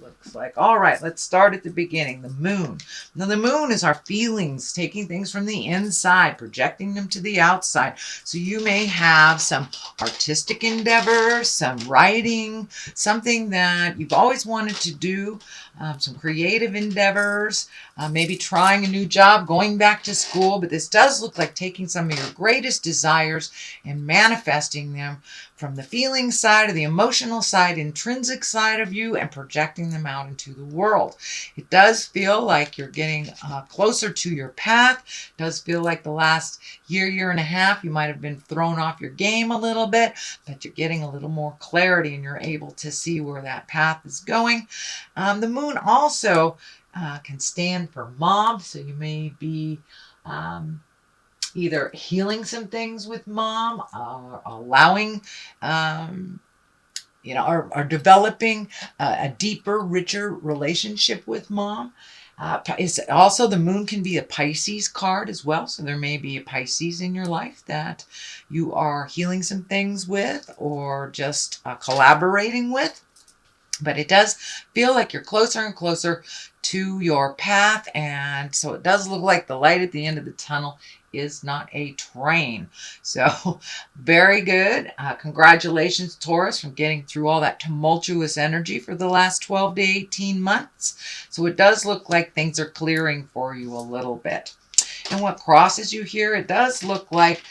looks like. All right, let's start at the beginning. The moon. Now, the moon is our feelings, taking things from the inside, projecting them to the outside. So you may have some artistic endeavor, some writing, something that you've always wanted to do, some creative endeavors, maybe trying a new job, going back to school. But this does look like taking some of your greatest desires and manifesting them from the feeling side or the emotional side, intrinsic side of you, and projecting them out into the world. It does feel like you're getting closer to your path. It does feel like the last year and a half, you might have been thrown off your game a little bit, but you're getting a little more clarity and you're able to see where that path is going. The moon also can stand for mom, so you may be either healing some things with mom, or allowing, or developing a deeper, richer relationship with mom. Also, the moon can be a Pisces card as well. So there may be a Pisces in your life that you are healing some things with or just collaborating with. But it does feel like you're closer and closer to your path. And so it does look like the light at the end of the tunnel is not a train. So very good. Congratulations, Taurus, from getting through all that tumultuous energy for the last 12 to 18 months. So it does look like things are clearing for you a little bit. And what crosses you here, it does look like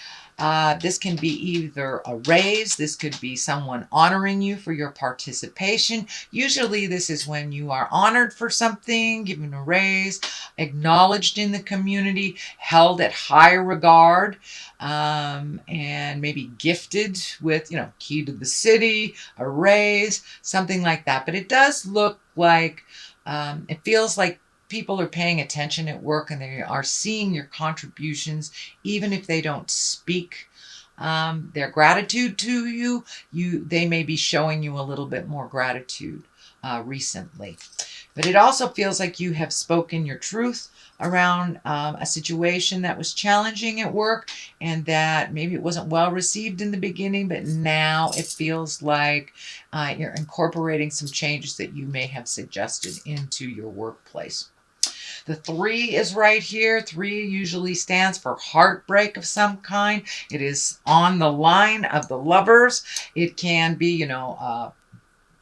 this can be either a raise, this could be someone honoring you for your participation. Usually this is when you are honored for something, given a raise, acknowledged in the community, held at high regard, and maybe gifted with, key to the city, a raise, something like that. But it does look like, it feels like people are paying attention at work and they are seeing your contributions, even if they don't speak their gratitude to you. They may be showing you a little bit more gratitude recently. But it also feels like you have spoken your truth around a situation that was challenging at work and that maybe it wasn't well received in the beginning, but now it feels like you're incorporating some changes that you may have suggested into your workplace. The 3 is right here. 3 usually stands for heartbreak of some kind. It is on the line of the lovers. It can be,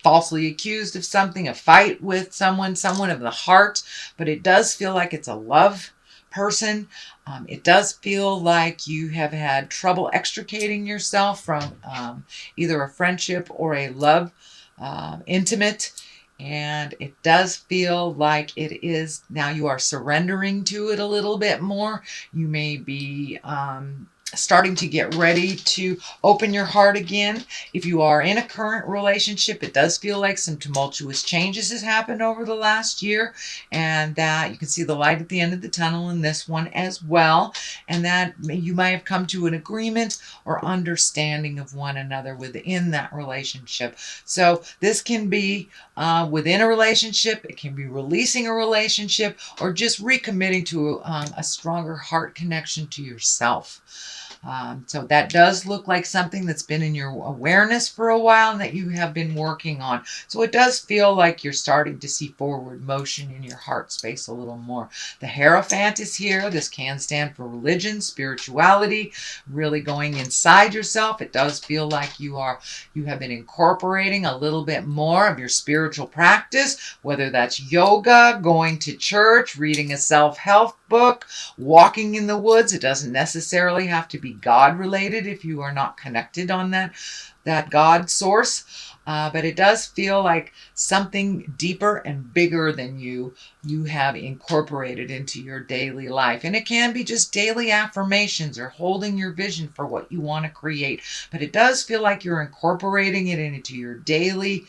falsely accused of something, a fight with someone of the heart, but it does feel like it's a love person. It does feel like you have had trouble extricating yourself from either a friendship or a love, intimate. And it does feel like it is now you are surrendering to it a little bit more. You may be starting to get ready to open your heart again. If you are in a current relationship, it does feel like some tumultuous changes has happened over the last year, and that you can see the light at the end of the tunnel in this one as well, and that you might have come to an agreement or understanding of one another within that relationship. So this can be within a relationship, it can be releasing a relationship, or just recommitting to a stronger heart connection to yourself. So that does look like something that's been in your awareness for a while and that you have been working on. So it does feel like you're starting to see forward motion in your heart space a little more. The Hierophant is here. This can stand for religion, spirituality, really going inside yourself. It does feel like you have been incorporating a little bit more of your spiritual practice, whether that's yoga, going to church, reading a self-help book, walking in the woods. It doesn't necessarily have to be God related if you are not connected on that God source. But it does feel like something deeper and bigger than you have incorporated into your daily life. And it can be just daily affirmations or holding your vision for what you want to create. But it does feel like you're incorporating it into your daily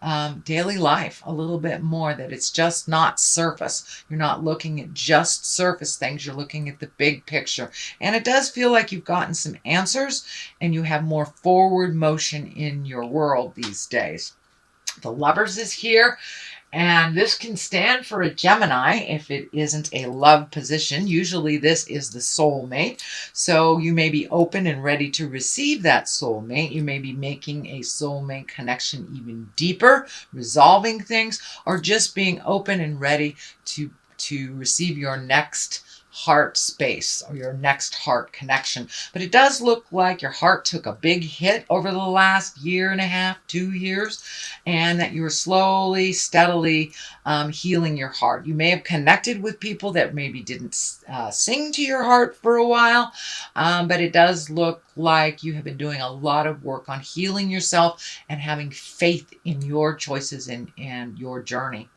life a little bit more, that it's just not surface. You're not looking at just surface things. You're looking at the big picture. And it does feel like you've gotten some answers and you have more forward motion in your world these days. The Lovers is here. And this can stand for a Gemini if it isn't a love position. Usually this is the soulmate. So you may be open and ready to receive that soulmate. You may be making a soulmate connection even deeper, resolving things, or just being open and ready to receive your next heart space or your next heart connection. But it does look like your heart took a big hit over the last year and a half, 2 years, and that you are slowly, steadily healing your heart. You may have connected with people that maybe didn't sing to your heart for a while, but it does look like you have been doing a lot of work on healing yourself and having faith in your choices and your journey.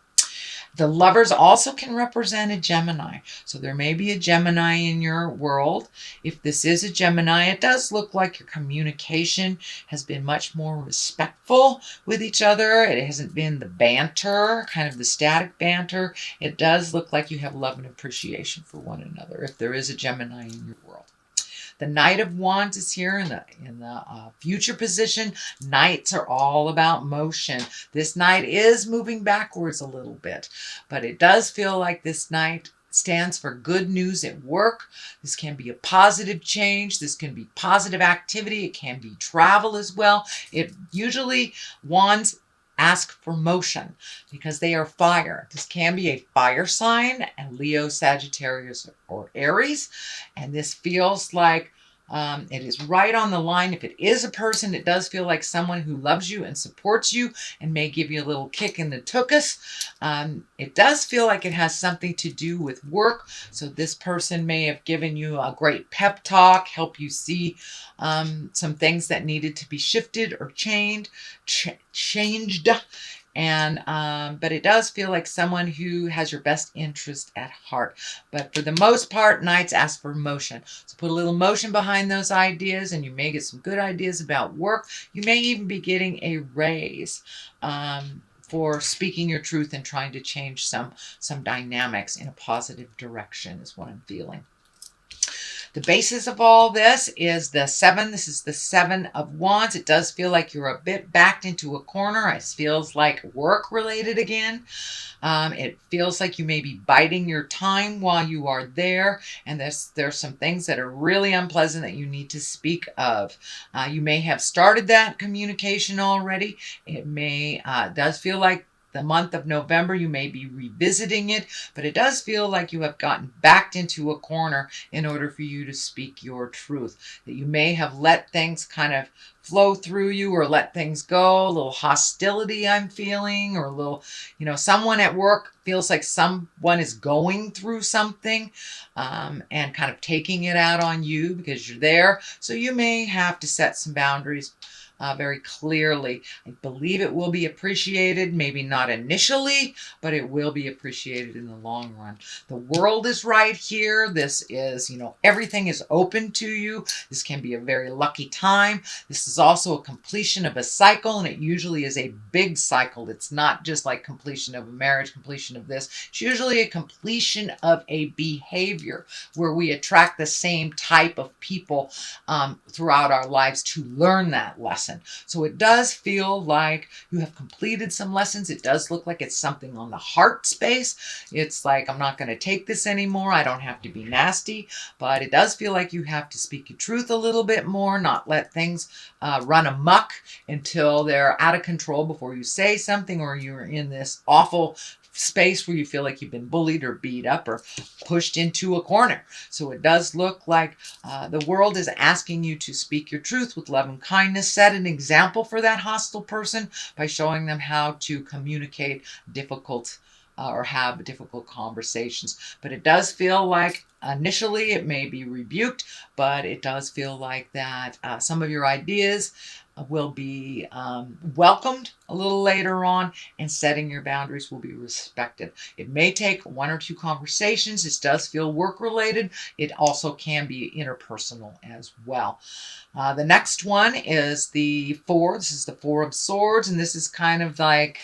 The lovers also can represent a Gemini. So there may be a Gemini in your world. If this is a Gemini, it does look like your communication has been much more respectful with each other. It hasn't been the banter, kind of the static banter. It does look like you have love and appreciation for one another if there is a Gemini in your world. The Knight of Wands is here in the future position. Knights are all about motion. This Knight is moving backwards a little bit, but it does feel like this Knight stands for good news at work. This can be a positive change. This can be positive activity. It can be travel as well. It usually, Wands ask for motion because they are fire. This can be a fire sign, and Leo, Sagittarius, or Aries. And this feels like it is right on the line. If it is a person, it does feel like someone who loves you and supports you and may give you a little kick in the tuchus. It does feel like it has something to do with work. So this person may have given you a great pep talk, help you see some things that needed to be shifted or changed. And but it does feel like someone who has your best interest at heart. But for the most part, Knights ask for motion. So put a little motion behind those ideas, and you may get some good ideas about work. You may even be getting a raise for speaking your truth and trying to change some dynamics in a positive direction is what I'm feeling. The basis of all this is the 7. This is the 7 of Wands. It does feel like you're a bit backed into a corner. It feels like work related again. It feels like you may be biding your time while you are there. And there's some things that are really unpleasant that you need to speak of. You may have started that communication already. It may, does feel like the month of November, you may be revisiting it, but it does feel like you have gotten backed into a corner in order for you to speak your truth. That you may have let things kind of flow through you or let things go. A little hostility I'm feeling, or a little, someone at work feels like someone is going through something and kind of taking it out on you because you're there. So you may have to set some boundaries very clearly. I believe it will be appreciated, maybe not initially, but it will be appreciated in the long run. The world is right here. This is, everything is open to you. This can be a very lucky time. This is also a completion of a cycle, and it usually is a big cycle. It's not just like completion of a marriage, completion of this. It's usually a completion of a behavior where we attract the same type of people throughout our lives to learn that lesson. So it does feel like you have completed some lessons. It does look like it's something on the heart space. It's like, I'm not going to take this anymore. I don't have to be nasty, but it does feel like you have to speak your truth a little bit more, not let things run amok until they're out of control before you say something, or you're in this awful space where you feel like you've been bullied or beat up or pushed into a corner. So it does look like the world is asking you to speak your truth with love and kindness. Set an example for that hostile person by showing them how to communicate difficult or have difficult conversations. But it does feel like initially it may be rebuked, but it does feel like that some of your ideas will be welcomed a little later on, and setting your boundaries will be respected. It may take 1 or 2 conversations. This does feel work related. It also can be interpersonal as well. The next one is the 4. This is the 4 of Swords, and this is kind of like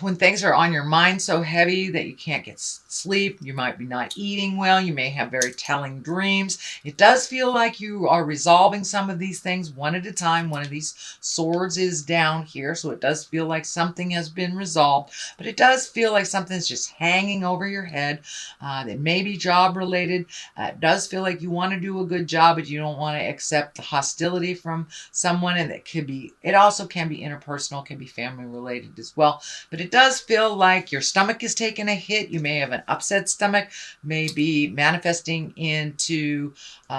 When things are on your mind so heavy that you can't get sleep, you might be not eating well, you may have very telling dreams. It does feel like you are resolving some of these things one at a time. One of these swords is down here, so it does feel like something has been resolved, but it does feel like something's just hanging over your head. That may be job related. It does feel like you want to do a good job, but you don't want to accept the hostility from someone, and it also can be interpersonal, can be family related as well. But it does feel like your stomach is taking a hit. You may have an upset stomach, may be manifesting into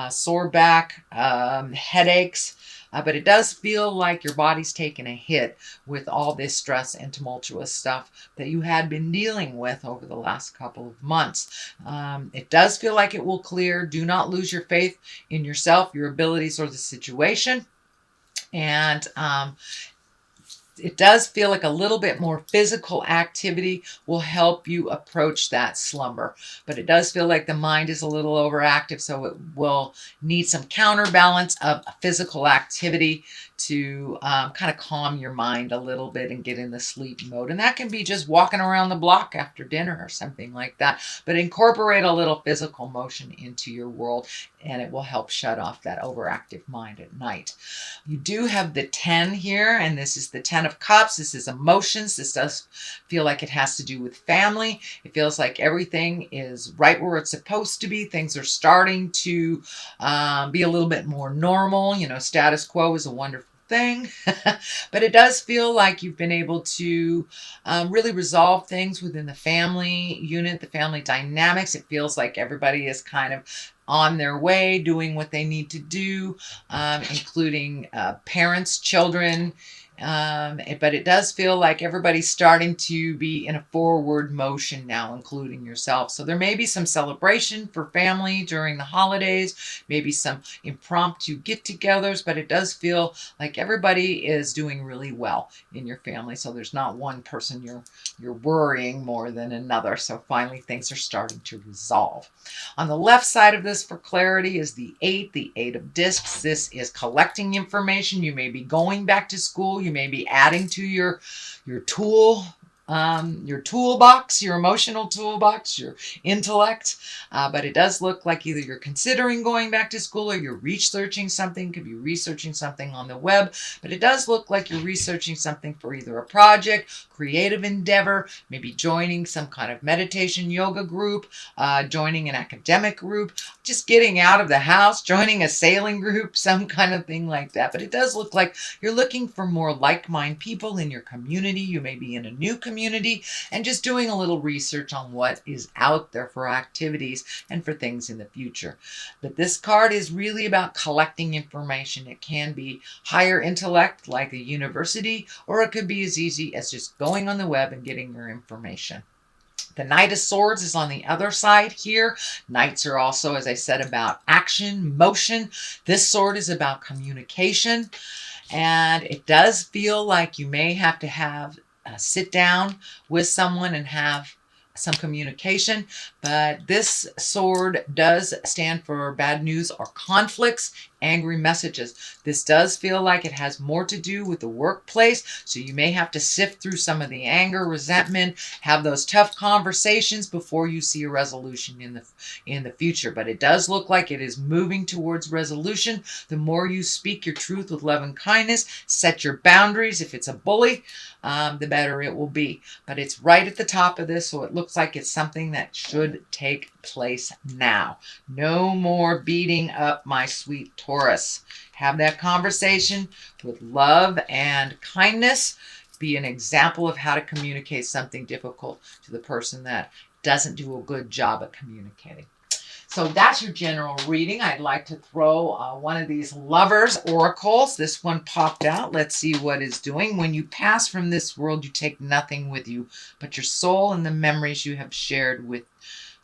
sore back, headaches. But it does feel like your body's taking a hit with all this stress and tumultuous stuff that you had been dealing with over the last couple of months. It does feel like it will clear. Do not lose your faith in yourself, your abilities, or the situation. And it does feel like a little bit more physical activity will help you approach that slumber. But it does feel like the mind is a little overactive, so it will need some counterbalance of physical activity to kind of calm your mind a little bit and get in the sleep mode. And that can be just walking around the block after dinner or something like that. But incorporate a little physical motion into your world, and it will help shut off that overactive mind at night. You do have the 10 here, and this is the 10 of Cups. This is emotions. This does feel like it has to do with family. It feels like everything is right where it's supposed to be. Things are starting to be a little bit more normal. You know, status quo is a wonderful thing. But it does feel like you've been able to really resolve things within the family unit, the family dynamics. It feels like everybody is kind of on their way, doing what they need to do, including parents, children. But it does feel like everybody's starting to be in a forward motion now, including yourself. So there may be some celebration for family during the holidays, maybe some impromptu get-togethers, but it does feel like everybody is doing really well in your family. So there's not one person you're worrying more than another. So finally things are starting to resolve. On the left side of this for clarity is the 8 of discs. This is collecting information. You may be going back to school. You may be adding to your toolbox, your emotional toolbox, your intellect. But it does look like either you're considering going back to school or you're researching something. Could be researching something on the web. But it does look like you're researching something for either a project, creative endeavor, maybe joining some kind of meditation yoga group, joining an academic group, just getting out of the house, joining a sailing group, some kind of thing like that. But it does look like you're looking for more like-minded people in your community. You may be in a new community and just doing a little research on what is out there for activities and for things in the future. But this card is really about collecting information. It can be higher intellect like a university, or it could be as easy as just going on the web and getting your information. The Knight of Swords is on the other side here. Knights are also, as I said, about action, motion. This sword is about communication. And it does feel like you may have to sit down with someone and have some communication, but this sword does stand for bad news or conflicts, angry messages. This does feel like it has more to do with the workplace, so you may have to sift through some of the anger, resentment, have those tough conversations before you see a resolution in the future. But it does look like it is moving towards resolution. The more you speak your truth with love and kindness, set your boundaries. If it's a bully, the better it will be. But it's right at the top of this, so it looks like it's something that should take place now. No more beating up my sweet Taurus. Have that conversation with love and kindness. Be an example of how to communicate something difficult to the person that doesn't do a good job at communicating. So that's your general reading. I'd like to throw one of these lovers oracles. This one popped out. Let's see what it's doing. When you pass from this world, you take nothing with you but your soul and the memories you have shared with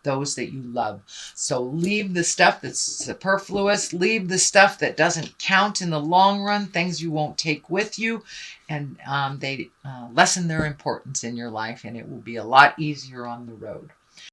those that you love. So leave the stuff that's superfluous. Leave the stuff that doesn't count in the long run, things you won't take with you. And they lessen their importance in your life, and it will be a lot easier on the road.